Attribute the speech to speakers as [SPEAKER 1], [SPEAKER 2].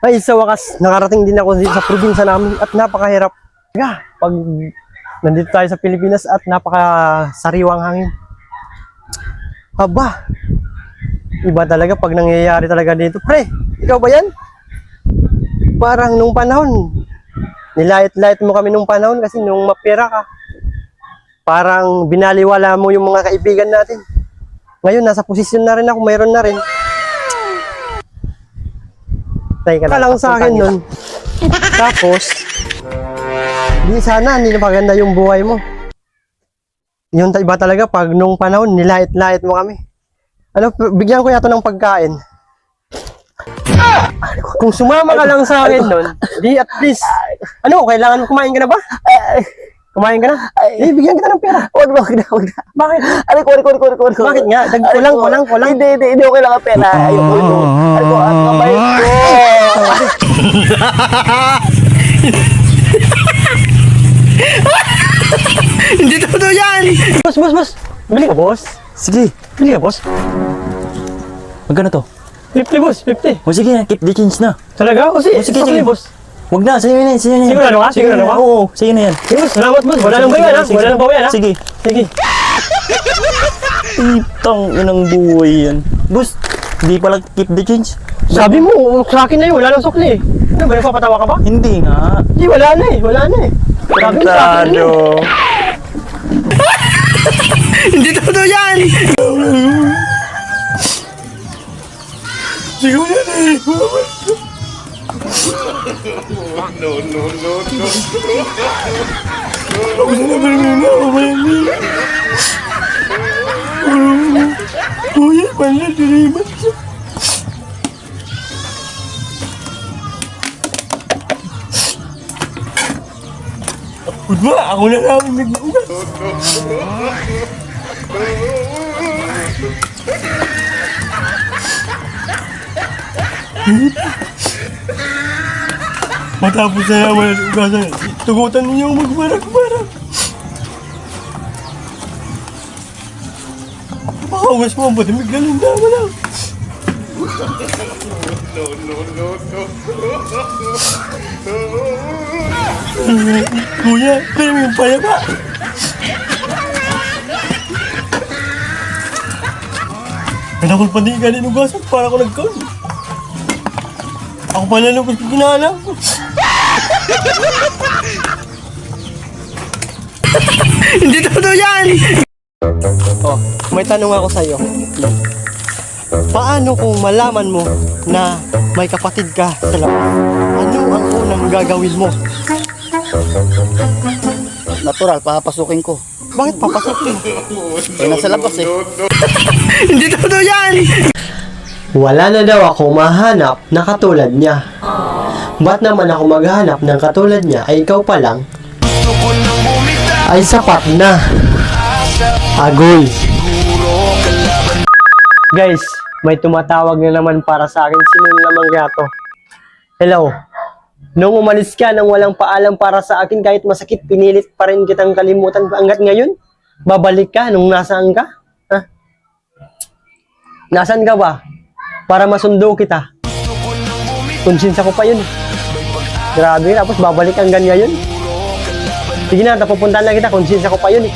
[SPEAKER 1] Ay, sa wakas, nakarating din ako dito sa probinsya namin at napakahirap. Pag nandito tayo sa Pilipinas at napakasariwang hangin. Aba, iba talaga pag nangyayari talaga dito. Pre, ikaw ba yan? Parang nung panahon, nilait-lait mo kami nung panahon kasi nung mapira ka, parang binaliwala mo yung mga kaibigan natin. Ngayon, nasa posisyon na rin ako, mayroon na rin. Tayo ka lang sa akin nun. Tapos, di sana, hindi na maganda yung buhay mo. Yung iba talaga, pag nung panahon, nilait-lait mo kami. Ano, bigyan ko yato ng pagkain. Kung sumama ka lang sa akin nun, di at least, ano, kailangan mo kumain ka na ba? Kumain ka na? Bigyan kita ng pera.
[SPEAKER 2] Wag na.
[SPEAKER 1] Bakit?
[SPEAKER 2] Aray ko.
[SPEAKER 1] Bakit nga? Kulang.
[SPEAKER 2] Hindi okay lang ang pera. Ayoko ito. Aray ko, at mabait ko.
[SPEAKER 1] Hindi totoo yan! Boss. Bili ka, boss.
[SPEAKER 3] Sige.
[SPEAKER 1] Bili ka, boss.
[SPEAKER 3] Magkano to?
[SPEAKER 1] 50, boss. 50.
[SPEAKER 3] O sige, keep the change na.
[SPEAKER 1] Talaga? O sige,
[SPEAKER 3] sige.
[SPEAKER 1] boss.
[SPEAKER 3] Wag na, sa'yo na yan.
[SPEAKER 1] Sigurado ka?
[SPEAKER 3] Oo, sa'yo na yan.
[SPEAKER 1] Sige, boss. Salamat, boss. Wala nang bayan, ha? Wala nang bayan, ha?
[SPEAKER 3] Sige. Itang inang buhay yan. Boss, di pala keep the change.
[SPEAKER 1] Sabi mo, sa akin na yun. Wala nang sukli, eh. Ano ba, nagpapatawa ka ba?
[SPEAKER 3] Hindi nga.
[SPEAKER 1] Hindi, wala na, eh. Sabi mo sa akin na yun. Hindi totoo yan!
[SPEAKER 3] Siguro yan eh. Ako na namin nag-ugas. Matapos na naman ang ugasan, tugutan ninyo magbarag-barag. Makaugas mo ang batimig, galing naman lang. Kuya, kaya mo yung payaba. Nanakul pa din galing ugasan para ako nagkaon. Ako pala lang kasi ginala.
[SPEAKER 1] Hindi totoo yan! Oh, may tanong ako sa'yo. Paano kung malaman mo na may kapatid ka sa labas? Ano ang unang gagawin mo?
[SPEAKER 2] Natural, papasukin ko.
[SPEAKER 1] Bakit papasokin?
[SPEAKER 2] Nasa labas eh.
[SPEAKER 1] Hindi totoo yan! Wala na daw ako mahanap na katulad niya. Ba't naman ako maghanap ng katulad niya ay ikaw pa lang? Ay sapat na. Agoy. Guys, may tumatawag na naman para sa akin. Sino naman kaya to? Hello. Nung umalis ka nang walang paalam para sa akin kahit masakit, pinilit pa rin kitang kalimutan hanggat ngayon? Babalik ka nung nasaan ka? Ha? Nasaan ka ba? Para masundo kita. Konsensya ko pa yun. Grabe, tapos babalik hanggang ngayon. Sige na, tapupuntahan lang kita. Konsensya ko pa yun eh.